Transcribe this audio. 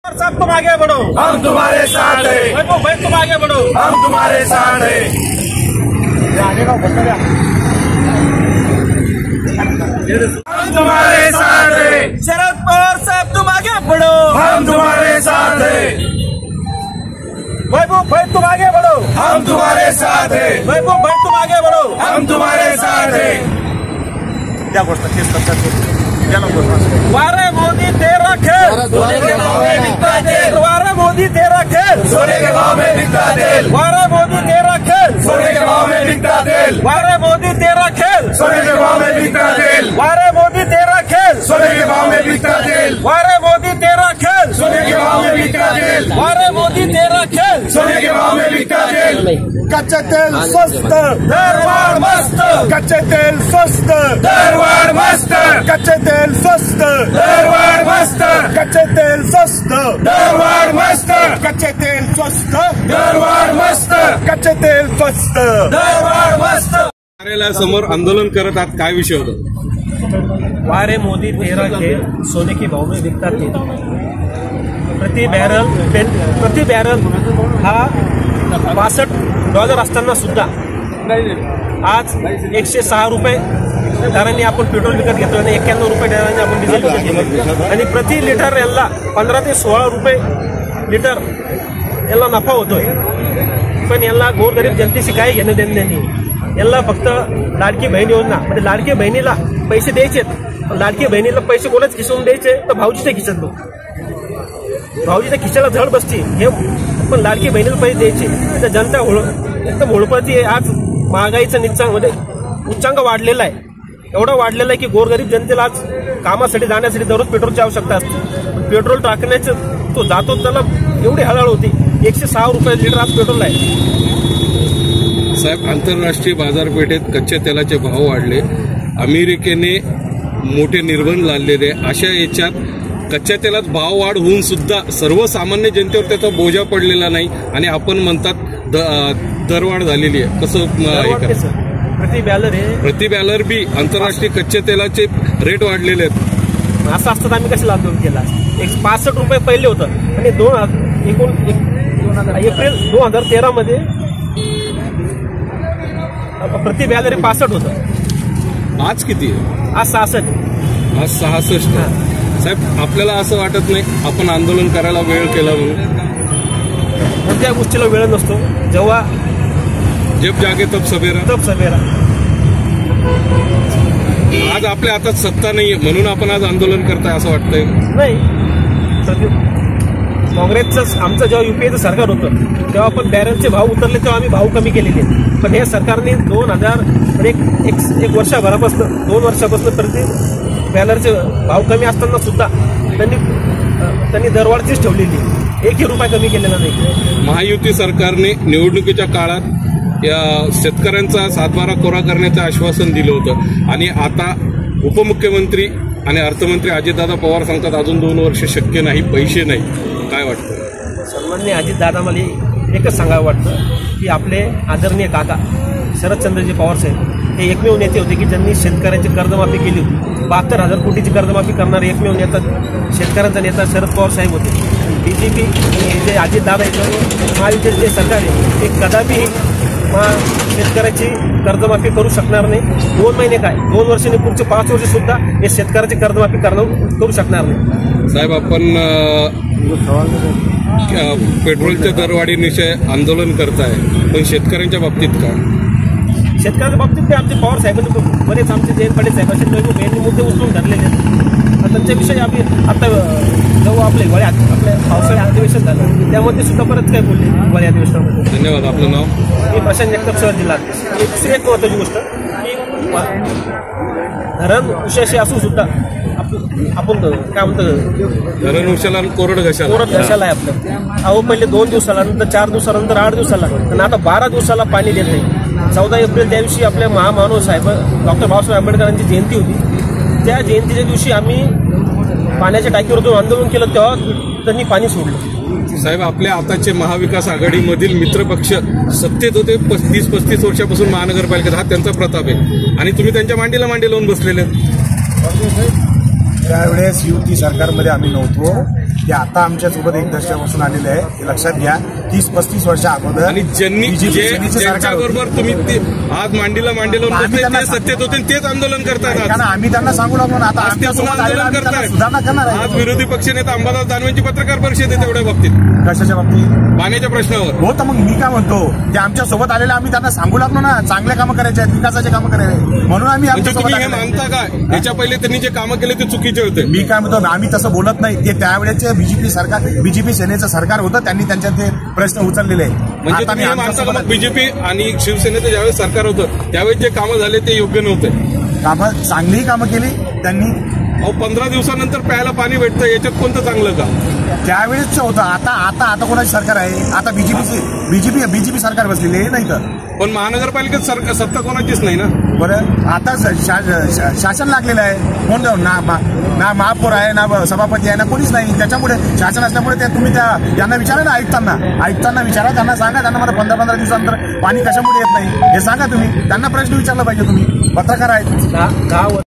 साहब तुम आगे बढ़ो, हम तुम्हारे साथ हैं। भाई तुम आगे बढ़ो, हम तुम्हारे साथ हैं। हम तुम्हारे साथ हैं। शरद पवार साहब तुम आगे बढ़ो, हम तुम्हारे साथ हैं। भाई तुम आगे बढ़ो, हम तुम्हारे साथ हैं। भाई तुम आगे बढ़ो, हम तुम्हारे साथ हैं। क्या गोष्ट वारे मोदी तेरा खेल, सोने के भाव में बिकता तेल। वारे मोदी तेरा खेल, सोने के भाव में बिकता तेल। वारे मोदी तेरा खेल, सोने के भाव में बिकता तेल। वारे मोदी तेरा खेल, सोने के भाव में बिकता तेल। वारे मोदी तेरा खेल, सोने के भाव में बिकता तेल। वारे मोदी तेरा खेल, सोने के भाव में बिकता तेल। वारे मोदी तेरा खेल, सोने के भाव में बिकता तेल। कच्चे तेल स्वस्त, दरबार मस्त। कच्चे तेल स्वस्त, दरबार मस्त। कच्चे तेल स्वस्त, दरबार मस्त। कच्चे तेल स्वस्त, दरबार मस्त। कच्चे तेल स्वस्त, दरबार मस्त। कच्चे तेल स्वस्त. दरबार मस्त। कार्यालयासमोर आंदोलन करत आहात, काय विषय होता? वारे मोदी तेरा खेल, सोने के भाव में बिकता तेल. प्रति बॅरल हा 62 असताना सुद्धा आज 106 रुपये दराने आपण पेट्रोल विकत घेतो आणि 91 रुपये दराने आपण डिझेल विकत घेतो आणि प्रति लिटर यांना 15 ते 16 रुपये लिटर यांना नफा होतोय. पण यांना गोरगरीब जनतेशी काय घेणं देणं नाही. यांना फक्त लाडकी बहीण योजना म्हणजे लाडकी बहिणीला पैसे द्यायचेत. लाडकी बहिणीला पैसे कोणाच खिसून द्यायचे तर भाऊजीच्या खिशात लो, भाऊजीच्या खिशाला झड बसते हे. पण लाडकी बहिणीला पैसे द्यायचे तर जनता एकदम होळपती. आज महागाईचं निच्चांमध्ये उच्चांक वाढलेला आहे, एवढा वाढलेला आहे की गोरगरीब जनतेला आज कामासाठी जाण्यासाठी दररोज पेट्रोलची आवश्यकता असते. पेट्रोल टाकण्याचं तो जातो त्याला एवढी हळहळ होती. 106 रुपये लिटर आज पेट्रोल आहे. साहेब, आंतरराष्ट्रीय बाजारपेठेत कच्च्या तेलाचे भाव वाढले, अमेरिकेने मोठे निर्बंध लादलेले. अशा याच्यात कच्च्या तेलात भाव वाढ होऊन सुद्धा सर्वसामान्य जनतेवर त्याचा बोजा पडलेला नाही आणि आपण म्हणतात दरवाढ झालेली आहे. कसं प्रति बॅलर बी आंतरराष्ट्रीय कच्च्या तेलाचे रेट वाढलेले आहेत. असं असतं आम्ही कशाला आंदोलन केला. 65 रुपये पहिले होतं आणि एप्रिल 2013 मध्ये प्रति बॅलर 65 होतं. आज किती आहे? आज 66. आज 66. साहेब, आपल्याला असं वाटत नाही आपण आंदोलन करायला वेळ केला म्हणून? कोणत्या गोष्टीला वेळ नसतो. जेव्हा जब जागे तब सवेरा. आज आपल्या हातात सत्ता नाहीये म्हणून आपण आज आंदोलन करताय असं वाटतंय? नाही. काँग्रेसचं आमचं जेव्हा युपीएचं सरकार होतं तेव्हा आपण बॅरलचे भाव उतरले तेव्हा आम्ही भाव कमी केलेले. पण हे सरकारने 2 वर्षापासून 2 वर्षापासून प्रति बॅलरचे भाव कमी असताना सुद्धा त्यांनी दरवाढीच ठेवलेली, 1 रुपया कमी केलेला नाही. महायुती सरकारने निवडणुकीच्या काळात या शेतकऱ्यांचा 7/12 कोरा करण्याचं आश्वासन दिलं होतं आणि आता उपमुख्यमंत्री आणि अर्थमंत्री अजितदादा पवार सांगतात अजून 2 वर्ष शक्य नाही, पैसे नाही. काय वाटतं? सन्माननीय अजितदादा, मला एकच सांगावं वाटतं की आपले आदरणीय काका शरदचंद्रजी पवार साहेब हे एकमेव नेते होते की ज्यांनी शेतकऱ्यांची कर्जमाफी केली होती. 72,000 कोटीची कर्जमाफी करणारे एकमेव नेता शेतकऱ्यांचा नेता शरद पवार साहेब होते. बीजेपी जे अजितदादा येतं महायुतीचे जे सरकार आहे ते कदापि शेतकऱ्याची कर्जमाफी करू शकणार नाही. 2 महिने काय 2 वर्षांनी पुढचे 5 वर्ष सुद्धा हे शेतकऱ्याची कर्जमाफी करू शकणार नाही. साहेब, आपण पेट्रोलच्या दरवाढीविषयी आंदोलन करताय पण शेतकऱ्यांच्या बाबतीत काय? शेतकऱ्यांच्या बाबतीत आमचे पवार साहेबांनी बरेच आमचे जयंत पाटील साहेब असे मुद्दे उचलून धरलेले आहेत. त्यांच्याविषयी आम्ही आता जेव्हा आपल्या पावसाळी अधिवेशन झालं त्यामध्ये सुद्धा परत काय बोलले हिवाळी अधिवेशनामध्ये. धन्यवाद. आपलं नाव? मी प्रशांत जगताप, शहर जिल्हा. दुसरी एक महत्वाची गोष्ट की धरण उशाशी असून सुद्धा आपण काय म्हणतो धरण उशाला कोरड घशाला आहे आपलं. अहो पहिले 2 दिवसाला, नंतर 4 दिवसाला, नंतर 8 दिवसाला आणि आता 12 दिवसाला पाणी देत नाही. 14 एप्रिल त्या दिवशी आपल्या महामानव साहेब डॉक्टर बाबासाहेब आंबेडकरांची जयंती होती. त्या जयंतीच्या दिवशी आम्ही पाण्याच्या टाकीवर जो आंदोलन केलं तेव्हा त्यांनी पाणी सोडलं. साहेब, आपल्या आताचे महाविकास आघाडीमधील मित्रपक्ष सत्तेत होते 30-35 वर्षापासून महानगरपालिकेत, हा त्यांचा प्रताप आहे आणि तुम्ही त्यांच्या मांडीला मांडी लावून बसलेले. त्यावेळेस युती सरकारमध्ये आम्ही नव्हतो. ते आता आमच्यासोबत एक दशकापासून आलेले आहे, हे लक्षात घ्या. 30-35 वर्ष अगोदर आणि ज्यांच्याबरोबर तुम्ही आज मांडीला ते सत्तेत होते तेच आंदोलन करतात. आम्ही त्यांना सांगू लागलो ना, आता आंदोलन करताय. सुधारणा करणार आज विरोधी पक्षनेता अंबादास दानवेंची पत्रकार परिषद आहे तेवढ्या बाबतीत, कशाच्या बाबतीत, पाण्याच्या प्रश्नावर. हो, तर मग मी काय म्हणतो, ते आमच्या सोबत आलेले आम्ही त्यांना सांगू लागलो ना, चांगल्या कामं करायचे आहेत, विकासाचे कामं करायचे, म्हणून आम्ही तुम्ही हे मानता का याच्या पहिले त्यांनी जे कामं केले ते चुकीचे होते? मी काय म्हणतो, आम्ही तसं बोलत नाही. ते त्यावेळेचे बीजेपी सेनेचं सरकार होतं, त्यांनी त्यांच्या ते प्रश्न उचललेले आहे. म्हणजे तुम्ही हे मानता का मग बीजेपी आणि शिवसेनेचं ज्यावेळेस सरकार होतं त्यावेळेस जे कामं झाले ते योग्य नव्हते? कामं चांगलीही कामं केली त्यांनी. 15 दिवसानंतर प्यायला पाणी भेटतं, याच्यात कोणतं चांगलं का? त्यावेळेसच होतं. आता कोणाची सरकार आहे? आता बीजेपी सरकार बसलेली आहे, नाही तर. पण महानगरपालिकेत सत्ता कोणाचीच नाही ना. बरं, आता शासन लागलेलं आहे. कोण ना महापौर आहे, ना सभापती आहे, ना कोणीच नाही. त्याच्यामुळे शासन असल्यामुळे तुम्ही त्यांना विचारा ना, आयुक्तांना विचारा, त्यांना सांगा, त्यांना मला 15 दिवसानंतर पाणी कशामुळे येत नाही हे सांगा तुम्ही. त्यांना प्रश्न विचारला पाहिजे तुम्ही, पत्रकार आहेत.